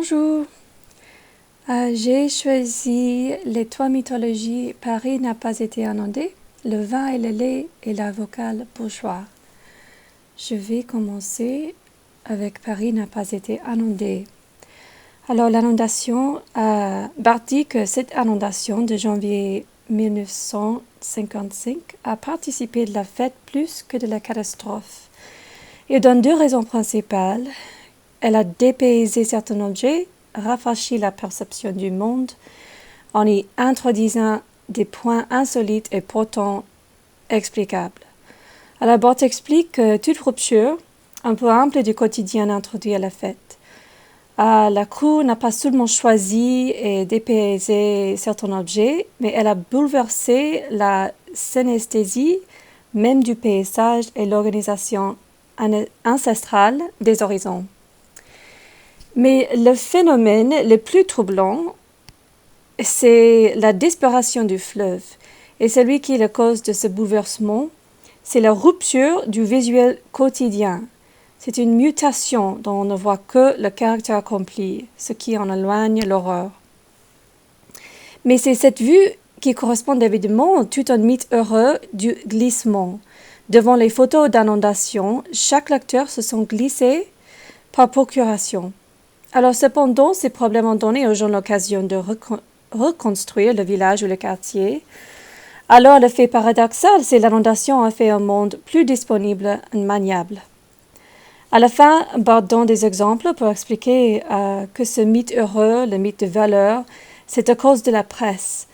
Bonjour. J'ai choisi les 3 mythologies Paris n'a pas été inondé, le vin et le lait et la vocale bourgeois. Je vais commencer avec Paris n'a pas été inondé. Alors l'inondation, Barthes dit que cette inondation de janvier 1955 a participé de la fête plus que de la catastrophe. Il donne 2 raisons principales. Elle a dépaysé certains objets, rafraîchi la perception du monde, en y introduisant des points insolites et pourtant explicables. Alors Barthes explique que toute rupture, un peu ample du quotidien introduit à la fête. La crue n'a pas seulement choisi et dépaysé certains objets, mais elle a bouleversé la synesthésie même du paysage et l'organisation ancestrale des horizons. Mais le phénomène le plus troublant, c'est la disparition du fleuve. Et celui qui est la cause de ce bouleversement, c'est la rupture du visuel quotidien. C'est une mutation dont on ne voit que le caractère accompli, ce qui en éloigne l'horreur. Mais c'est cette vue qui correspond évidemment tout un mythe heureux du glissement. Devant les photos d'inondation, chaque lecteur se sent glissé par procuration. Alors cependant, ces problèmes ont donné aux gens l'occasion de reconstruire le village ou le quartier. Alors le fait paradoxal, c'est l'inondation a fait un monde plus disponible et maniable. À la fin, Barthes donne des exemples pour expliquer que ce mythe heureux, le mythe de valeur, c'est à cause de la presse.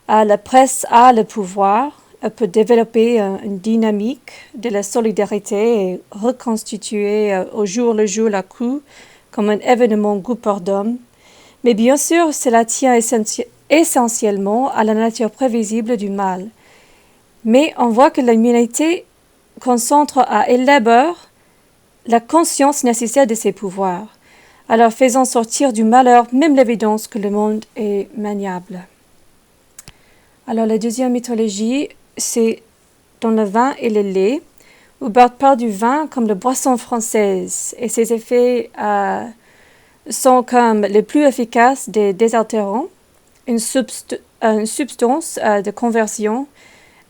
La presse a le pouvoir, elle peut développer une dynamique de la solidarité et reconstituer au jour le jour la crue comme un événement goûteur d'homme. Mais bien sûr, cela tient essentiellement à la nature prévisible du mal. Mais on voit que l'humanité concentre à élabore la conscience nécessaire de ses pouvoirs, alors faisant sortir du malheur même l'évidence que le monde est maniable. Alors la deuxième mythologie, c'est dans le vin et le lait, où Barthes parle du vin comme la boisson française, et ses effets sont comme les plus efficaces des désaltérants, une substance de conversion.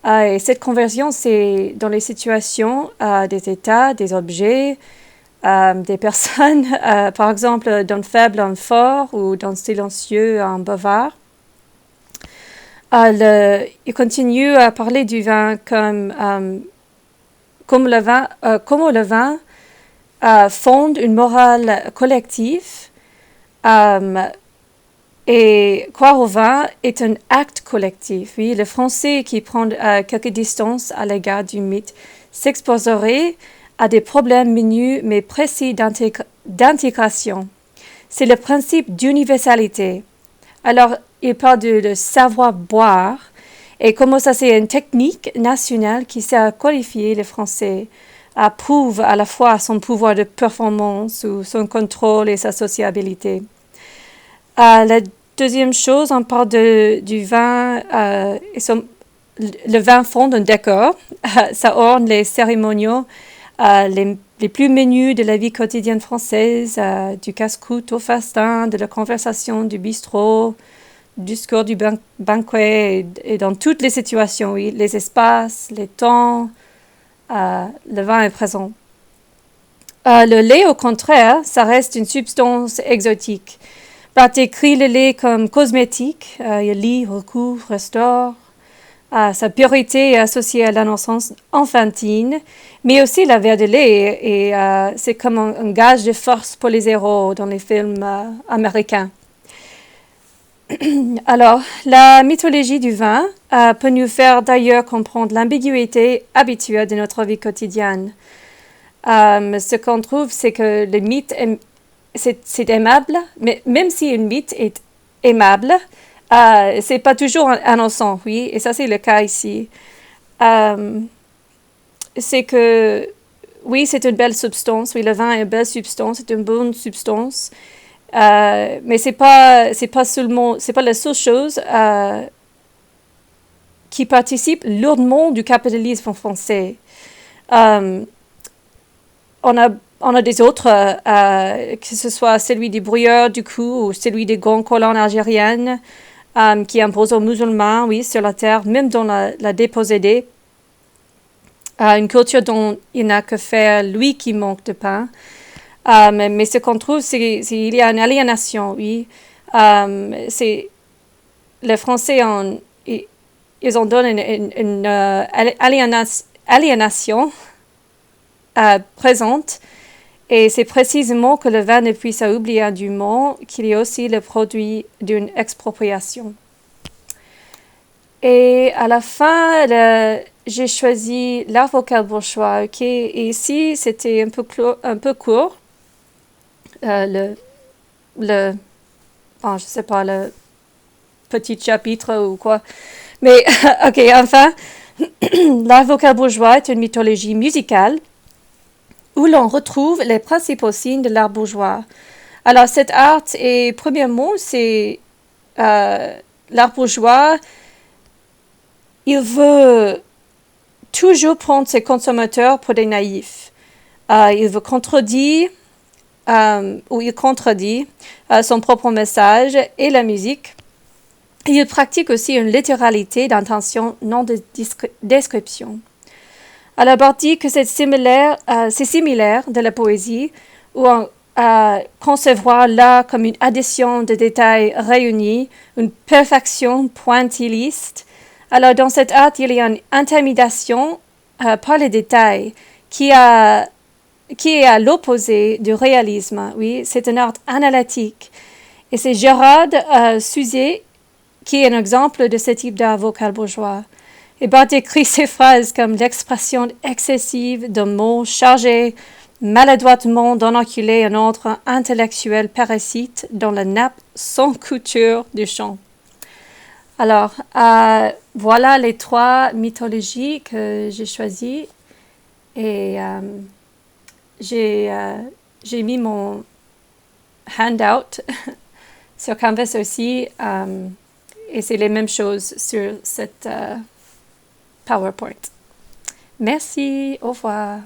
Et cette conversion, c'est dans les situations des états, des objets, des personnes, par exemple d'un faible en fort ou d'un silencieux en bavard. Il continue à parler du vin comme le vin fonde une morale collective et croire au vin est un acte collectif. Oui, le Français qui prend quelques distances à l'égard du mythe s'exposerait à des problèmes minus mais précis d'intégration. C'est le principe d'universalité. Alors, il parle de savoir boire et comment ça c'est une technique nationale qui sert à qualifier le Français, prouve à la fois son pouvoir de performance ou son contrôle et sa sociabilité. La deuxième chose, on parle du vin. Le vin fonde un décor. Ça orne les cérémoniaux les plus menus de la vie quotidienne française, du casse-croûte au festin, de la conversation, du bistrot, du discours du banquet, et dans toutes les situations, oui, les espaces, les temps, le vin est présent. Le lait, au contraire, ça reste une substance exotique. Barthes écrit le lait comme cosmétique. Il lit, recouvre, restaure. Sa pureté est associée à l'innocence enfantine, mais aussi la verre de lait, et c'est comme un gage de force pour les héros dans les films américains. Alors, la mythologie du vin peut nous faire d'ailleurs comprendre l'ambiguïté habituelle de notre vie quotidienne. Ce qu'on trouve, c'est que le mythe, c'est aimable, mais même si un mythe est aimable, c'est pas toujours innocent, oui, et ça c'est le cas ici. C'est que, oui, c'est une belle substance, oui, le vin est une belle substance, c'est une bonne substance, mais c'est pas la seule chose qui participe lourdement du capitalisme français. On a on a des autres, que ce soit celui des brouilleurs du cou ou celui des grandes colonnes algériennes qui imposent aux musulmans, oui, sur la terre, même dans la dépossédée. Une culture dont il n'a que faire lui qui manque de pain. Mais ce qu'on trouve, c'est qu'il y a une aliénation, oui. C'est les Français ils en donnent une aliénation présente. Et c'est précisément que le vin ne puisse oublier du monde qu'il est aussi le produit d'une expropriation. Et à la fin, j'ai choisi l'avocat bourgeois. Okay? Et ici, c'était un peu court. Je sais pas, le petit chapitre ou quoi. Mais, ok, enfin, l'avocat bourgeois est une mythologie musicale où l'on retrouve les principaux signes de l'art bourgeois. Alors, cet art est, premièrement, c'est l'art bourgeois, il veut toujours prendre ses consommateurs pour des naïfs. Il veut contredire, ou il contredit son propre message et la musique. Et il pratique aussi une littéralité d'intention, non de description. Alors, on dit que c'est similaire de la poésie, où on concevoir l'art comme une addition de détails réunis, une perfection pointilliste. Alors, dans cet art, il y a une intimidation par les détails qui est à l'opposé du réalisme. Oui, c'est un art analytique. Et c'est Gérard Suzet qui est un exemple de ce type d'avocat bourgeois. Et Barthes écrit ces phrases comme l'expression excessive de mots chargés, maladroitement d'enculé un ordre intellectuel parasite dans la nappe sans couture du chant. Alors, voilà les 3 mythologies que j'ai choisies. Et j'ai mis mon handout sur Canvas aussi. Et c'est les mêmes choses sur cette PowerPoint. Merci, au revoir.